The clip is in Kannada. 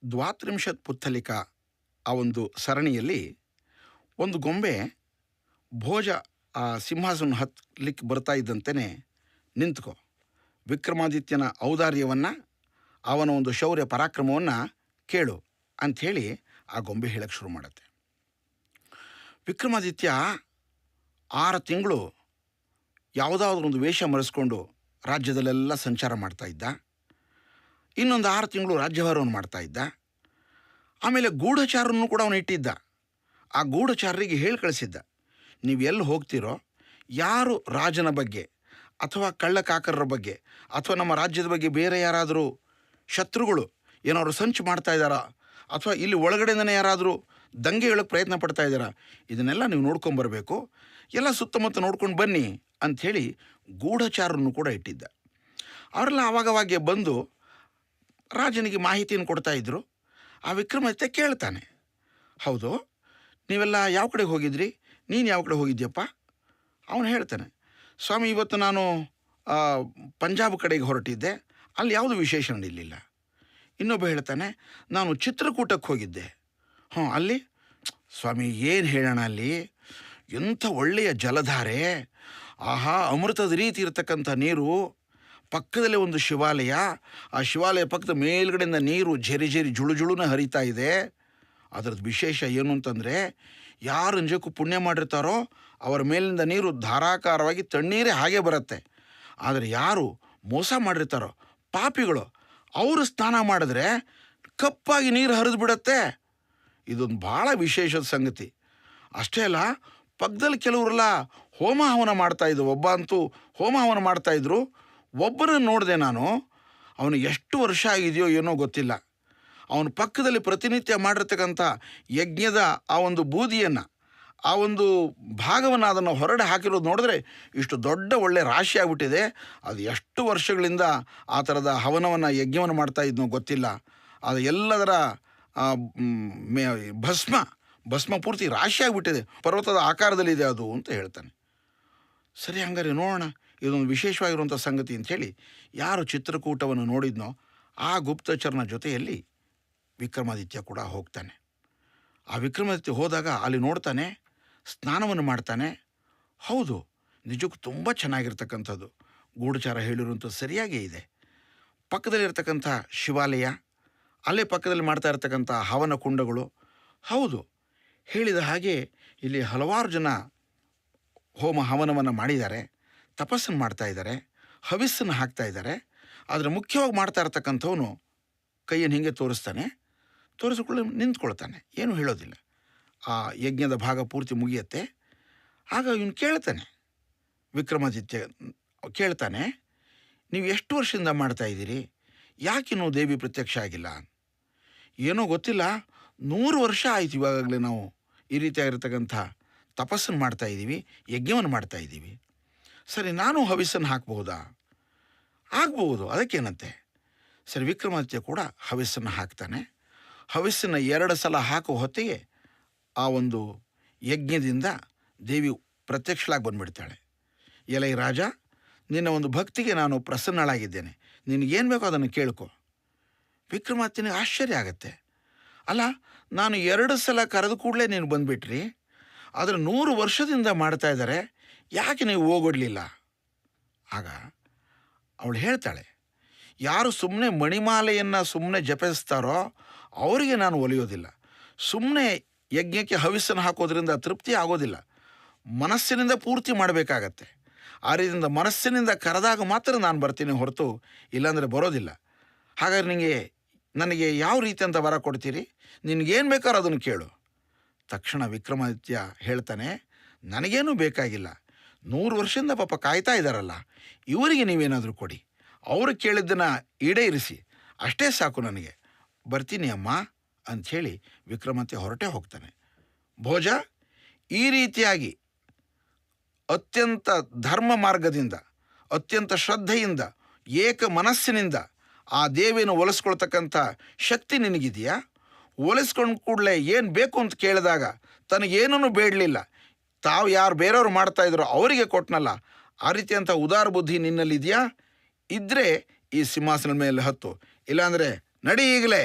ದ್ವಾತ್ರಿಂಶತ್ ಪುತ್ತಲಿಕ ಆ ಒಂದು ಸರಣಿಯಲ್ಲಿ ಒಂದು ಗೊಂಬೆ ಭೋಜ ಆ ಸಿಂಹಾಸನ ಹತ್ತಲಿಕ್ಕೆ ಬರ್ತಾ ಇದ್ದಂತೆಯೇ ನಿಂತ್ಕೋ, ವಿಕ್ರಮಾದಿತ್ಯನ ಔದಾರ್ಯವನ್ನು, ಅವನ ಒಂದು ಶೌರ್ಯ ಪರಾಕ್ರಮವನ್ನು ಕೇಳು ಅಂಥೇಳಿ ಆ ಗೊಂಬೆ ಹೇಳಕ್ಕೆ ಶುರು ಮಾಡುತ್ತೆ. ವಿಕ್ರಮಾದಿತ್ಯ 6 ತಿಂಗಳು ಯಾವುದಾದ್ರೂ ಒಂದು ವೇಷ ಮರೆಸ್ಕೊಂಡು ರಾಜ್ಯದಲ್ಲೆಲ್ಲ ಸಂಚಾರ ಮಾಡ್ತಾ ಇದ್ದ. ಇನ್ನೊಂದು 6 ತಿಂಗಳು ರಾಜ್ಯಭಾರವನ್ನು ಮಾಡ್ತಾ ಇದ್ದ. ಆಮೇಲೆ ಗೂಢಚಾರನ್ನು ಕೂಡ ಅವನು ಇಟ್ಟಿದ್ದ. ಆ ಗೂಢಚಾರರಿಗೆ ಹೇಳಿ ಕಳಿಸಿದ್ದ, ನೀವು ಎಲ್ಲಿ ಹೋಗ್ತೀರೋ, ಯಾರು ರಾಜನ ಬಗ್ಗೆ ಅಥವಾ ಕಳ್ಳಕಾಕರರ ಬಗ್ಗೆ ಅಥವಾ ನಮ್ಮ ರಾಜ್ಯದ ಬಗ್ಗೆ ಬೇರೆ ಯಾರಾದರೂ ಶತ್ರುಗಳು ಏನಾದ್ರು ಸಂಚು ಮಾಡ್ತಾ ಇದ್ದಾರಾ ಅಥವಾ ಇಲ್ಲಿ ಒಳಗಡೆನೇ ಯಾರಾದರೂ ದಂಗೆ ಹೇಳೋಕ್ಕೆ ಪ್ರಯತ್ನ ಪಡ್ತಾ ಇದ್ದಾರಾ, ಇದನ್ನೆಲ್ಲ ನೀವು ನೋಡ್ಕೊಂಬರಬೇಕು, ಎಲ್ಲ ಸುತ್ತಮುತ್ತ ನೋಡ್ಕೊಂಡು ಬನ್ನಿ ಅಂಥೇಳಿ ಗೂಢಚಾರನ್ನು ಕೂಡ ಇಟ್ಟಿದ್ದ. ಅವರೆಲ್ಲ ಆವಾಗವಾಗೆ ಬಂದು ರಾಜನಿಗೆ ಮಾಹಿತಿಯನ್ನು ಕೊಡ್ತಾ ಇದ್ದರು. ಆ ವಿಕ್ರಮಾದಿತ್ಯ ಕೇಳ್ತಾನೆ, ಹೌದು, ನೀವೆಲ್ಲ ಯಾವ ಕಡೆ ಹೋಗಿದ್ರಿ, ನೀನು ಯಾವ ಕಡೆ ಹೋಗಿದ್ಯಪ್ಪ? ಅವನು ಹೇಳ್ತಾನೆ, ಸ್ವಾಮಿ, ಇವತ್ತು ನಾನು ಪಂಜಾಬ್ ಕಡೆಗೆ ಹೊರಟಿದ್ದೆ, ಅಲ್ಲಿ ಯಾವುದು ವಿಶೇಷ ನಡೀಲಿಲ್ಲ. ಇನ್ನೊಬ್ಬ ಹೇಳ್ತಾನೆ, ನಾನು ಚಿತ್ರಕೂಟಕ್ಕೆ ಹೋಗಿದ್ದೆ. ಅಲ್ಲಿ ಸ್ವಾಮಿ ಏನು ಹೇಳೋಣ, ಅಲ್ಲಿ ಎಂಥ ಒಳ್ಳೆಯ ಜಲಧಾರೆ, ಆಹಾ, ಅಮೃತದ ರೀತಿ ಇರತಕ್ಕಂಥ ನೀರು, ಪಕ್ಕದಲ್ಲೇ ಒಂದು ಶಿವಾಲಯ, ಆ ಶಿವಾಲಯ ಪಕ್ಕದ ಮೇಲ್ಗಡೆಯಿಂದ ನೀರು ಝರಿ ಝರಿ ಜುಳು ಜುಳುನ ಹರಿತಾ ಇದೆ. ಅದರದ್ದು ವಿಶೇಷ ಏನು ಅಂತಂದರೆ, ಯಾರು ನಿಜಕ್ಕೂ ಪುಣ್ಯ ಮಾಡಿರ್ತಾರೋ ಅವರ ಮೇಲಿಂದ ನೀರು ಧಾರಾಕಾರವಾಗಿ ತಣ್ಣೀರೇ ಹಾಗೆ ಬರುತ್ತೆ. ಆದರೆ ಯಾರು ಮೋಸ ಮಾಡಿರ್ತಾರೋ, ಪಾಪಿಗಳು, ಅವರು ಸ್ನಾನ ಮಾಡಿದ್ರೆ ಕಪ್ಪಾಗಿ ನೀರು ಹರಿದು ಬಿಡತ್ತೆ. ಇದೊಂದು ಭಾಳ ವಿಶೇಷದ ಸಂಗತಿ. ಅಷ್ಟೇ ಅಲ್ಲ, ಪಕ್ಕದಲ್ಲಿ ಕೆಲವರೆಲ್ಲ ಹೋಮ ಹವನ ಮಾಡ್ತಾಯಿದ್ರು. ಒಬ್ಬ ಅಂತೂ ಹೋಮ ಹವನ ಮಾಡ್ತಾಯಿದ್ರು. ಒಬ್ಬರನ್ನು ನೋಡಿದೆ ನಾನು, ಅವನು ಎಷ್ಟು ವರ್ಷ ಆಗಿದೆಯೋ ಏನೋ ಗೊತ್ತಿಲ್ಲ. ಅವನ ಪಕ್ಕದಲ್ಲಿ ಪ್ರತಿನಿತ್ಯ ಮಾಡಿರ್ತಕ್ಕಂಥ ಯಜ್ಞದ ಆ ಒಂದು ಬೂದಿಯನ್ನು, ಆ ಒಂದು ಭಾಗವನ್ನು ಅದನ್ನು ಹೊರಡೆ ಹಾಕಿರೋದು ನೋಡಿದ್ರೆ ಇಷ್ಟು ದೊಡ್ಡ ಒಳ್ಳೆ ರಾಶಿ ಆಗಿಬಿಟ್ಟಿದೆ. ಅದು ಎಷ್ಟು ವರ್ಷಗಳಿಂದ ಆ ಥರದ ಹವನವನ್ನು ಯಜ್ಞವನ್ನು ಮಾಡ್ತಾ ಇದ್ನೋ ಗೊತ್ತಿಲ್ಲ. ಅದು ಎಲ್ಲದರ ಭಸ್ಮ ಪೂರ್ತಿ ರಾಶಿ ಆಗಿಬಿಟ್ಟಿದೆ, ಪರ್ವತದ ಆಕಾರದಲ್ಲಿದೆ ಅದು ಅಂತ ಹೇಳ್ತಾನೆ. ಸರಿ, ಹಂಗಾರೆ ನೋಡೋಣ, ಇದೊಂದು ವಿಶೇಷವಾಗಿರುವಂಥ ಸಂಗತಿ ಅಂಥೇಳಿ ಯಾರು ಚಿತ್ರಕೂಟವನ್ನು ನೋಡಿದ್ನೋ ಆ ಗುಪ್ತಚರನ ಜೊತೆಯಲ್ಲಿ ವಿಕ್ರಮಾದಿತ್ಯ ಕೂಡ ಹೋಗ್ತಾನೆ. ಆ ವಿಕ್ರಮಾದಿತ್ಯ ಹೋದಾಗ ಅಲ್ಲಿ ನೋಡ್ತಾನೆ, ಸ್ನಾನವನ್ನು ಮಾಡ್ತಾನೆ. ಹೌದು, ನಿಜಕ್ಕೂ ತುಂಬ ಚೆನ್ನಾಗಿರ್ತಕ್ಕಂಥದ್ದು. ಗೂಢಚಾರ ಹೇಳಿರುವಂಥದ್ದು ಸರಿಯಾಗೇ ಇದೆ. ಪಕ್ಕದಲ್ಲಿರ್ತಕ್ಕಂಥ ಶಿವಾಲಯ, ಅಲ್ಲೇ ಪಕ್ಕದಲ್ಲಿ ಮಾಡ್ತಾ ಇರ್ತಕ್ಕಂಥ ಹವನ ಕುಂಡಗಳು, ಹೌದು, ಹೇಳಿದ ಹಾಗೆ ಇಲ್ಲಿ ಹಲವಾರು ಜನ ಹೋಮ ಹವನವನ್ನು ಮಾಡಿದ್ದಾರೆ, ತಪಸ್ಸನ್ನು ಮಾಡ್ತಾ ಇದ್ದಾರೆ, ಹವಿಸ್ಸನ್ನು ಹಾಕ್ತಾ ಇದ್ದಾರೆ. ಆದರೆ ಮುಖ್ಯವಾಗಿ ಮಾಡ್ತಾ ಇರ್ತಕ್ಕಂಥವನು ಕೈಯನ್ನು ಹೀಗೆ ತೋರಿಸ್ತಾನೆ, ತೋರಿಸಿಕೊಳ್ಳಿ ನಿಂತ್ಕೊಳ್ತಾನೆ, ಏನೂ ಹೇಳೋದಿಲ್ಲ. ಆ ಯಜ್ಞದ ಭಾಗ ಪೂರ್ತಿ ಮುಗಿಯತ್ತೆ. ಆಗ ಇವನು ಕೇಳ್ತಾನೆ, ವಿಕ್ರಮಾದಿತ್ಯ ಕೇಳ್ತಾನೆ, ನೀವು ಎಷ್ಟು ವರ್ಷದಿಂದ ಮಾಡ್ತಾ ಇದ್ದೀರಿ, ಯಾಕಿನ್ನೂ ದೇವಿ ಪ್ರತ್ಯಕ್ಷ ಆಗಿಲ್ಲ? ಏನೋ ಗೊತ್ತಿಲ್ಲ, 100 ವರ್ಷ ಆಯಿತು ಇವಾಗಲೇ ನಾವು ಈ ರೀತಿಯಾಗಿರ್ತಕ್ಕಂಥ ತಪಸ್ಸನ್ನು ಮಾಡ್ತಾ ಇದ್ದೀವಿ, ಯಜ್ಞವನ್ನು ಮಾಡ್ತಾ ಇದ್ದೀವಿ. ಸರಿ, ನಾನು ಹವಿಸ್ಸನ್ನು ಹಾಕಬಹುದಾ? ಆಗ್ಬೋದು, ಅದಕ್ಕೇನಂತೆ. ಸರಿ, ವಿಕ್ರಮಾದಿತ್ಯ ಕೂಡ ಹವಿಸ್ಸನ್ನು ಹಾಕ್ತಾನೆ. ಹವಿಸ್ಸನ್ನು 2 ಸಲ ಹಾಕುವ ಹೊತ್ತಿಗೆ ಆ ಒಂದು ಯಜ್ಞದಿಂದ ದೇವಿ ಪ್ರತ್ಯಕ್ಷಳಾಗಿ ಬಂದುಬಿಡ್ತಾಳೆ. ಎಲೈ ರಾಜ, ನಿನ್ನ ಒಂದು ಭಕ್ತಿಗೆ ನಾನು ಪ್ರಸನ್ನಳಾಗಿದ್ದೇನೆ, ನಿನಗೇನು ಬೇಕೋ ಅದನ್ನು ಕೇಳ್ಕೊ. ವಿಕ್ರಮಾದಿತ್ಯನಿಗೆ ಆಶ್ಚರ್ಯ ಆಗತ್ತೆ. ಅಲ್ಲ, ನಾನು 2 ಸಲ ಕರೆದು ಕೂಡಲೇ ನೀನು ಬಂದುಬಿಟ್ರಿ, ಆದರೆ 100 ವರ್ಷದಿಂದ ಮಾಡ್ತಾ ಇದ್ದಾರೆ, ಯಾಕೆ ನೀವು ಹೋಗೊಡ್ಲಿಲ್ಲ? ಆಗ ಅವಳು ಹೇಳ್ತಾಳೆ, ಯಾರು ಸುಮ್ಮನೆ ಮಣಿಮಾಲೆಯನ್ನು ಸುಮ್ಮನೆ ಜಪಿಸ್ತಾರೋ ಅವರಿಗೆ ನಾನು ಒಲಿಯೋದಿಲ್ಲ. ಸುಮ್ಮನೆ ಯಜ್ಞಕ್ಕೆ ಹವಿಸ್ಸನ್ನು ಹಾಕೋದ್ರಿಂದ ತೃಪ್ತಿ ಆಗೋದಿಲ್ಲ, ಮನಸ್ಸಿನಿಂದ ಪೂರ್ತಿ ಮಾಡಬೇಕಾಗತ್ತೆ. ಆ ರೀತಿಯಿಂದ ಮನಸ್ಸಿನಿಂದ ಕರೆದಾಗ ಮಾತ್ರ ನಾನು ಬರ್ತೀನಿ, ಹೊರತು ಇಲ್ಲಾಂದರೆ ಬರೋದಿಲ್ಲ. ಹಾಗಾದ್ರೆ ನನಗೆ ಯಾವ ರೀತಿ ಅಂತ ವರ ಕೊಡ್ತೀರಿ? ನಿನಗೇನು ಬೇಕಾದ್ರೂ ಅದನ್ನು ಕೇಳು. ತಕ್ಷಣ ವಿಕ್ರಮಾದಿತ್ಯ ಹೇಳ್ತಾನೆ, ನನಗೇನೂ ಬೇಕಾಗಿಲ್ಲ, 100 ವರ್ಷದಿಂದ ಪಾಪ ಕಾಯ್ತಾ ಇದ್ದಾರಲ್ಲ, ಇವರಿಗೆ ನೀವೇನಾದರೂ ಕೊಡಿ, ಅವರು ಕೇಳಿದ್ದನ್ನು ಈಡೇರಿಸಿ, ಅಷ್ಟೇ ಸಾಕು ನನಗೆ, ಬರ್ತೀನಿ ಅಮ್ಮ ಅಂಥೇಳಿ ವಿಕ್ರಮಾದಿತ್ಯ ಹೊರಟೇ ಹೋಗ್ತಾನೆ. ಭೋಜ ಈ ರೀತಿಯಾಗಿ ಅತ್ಯಂತ ಧರ್ಮ ಮಾರ್ಗದಿಂದ, ಅತ್ಯಂತ ಶ್ರದ್ಧೆಯಿಂದ, ಏಕ ಮನಸ್ಸಿನಿಂದ ಆ ದೇವಿಯನ್ನು ಒಲಿಸ್ಕೊಳ್ತಕ್ಕಂಥ ಶಕ್ತಿ ನಿನಗಿದೆಯಾ? ಒಲಿಸ್ಕೊಂಡು ಕೂಡಲೇ ಏನು ಬೇಕು ಅಂತ ಕೇಳಿದಾಗ ತನಗೇನೂ ಬೇಡಲಿಲ್ಲ, ತಾವು ಯಾರು ಬೇರೆಯವರು ಮಾಡ್ತಾಯಿದ್ರು ಅವರಿಗೆ ಕೊಟ್ಟನಲ್ಲ, ಆ ರೀತಿಯಂಥ ಉದಾರ ಬುದ್ಧಿ ನಿನ್ನಲ್ಲಿದೆಯಾ? ಇದ್ದರೆ ಈ ಸಿಂಹಾಸನದ ಮೇಲೆ ಹತ್ತು, ಇಲ್ಲಾಂದರೆ ನಡಿ ಈಗಲೇ.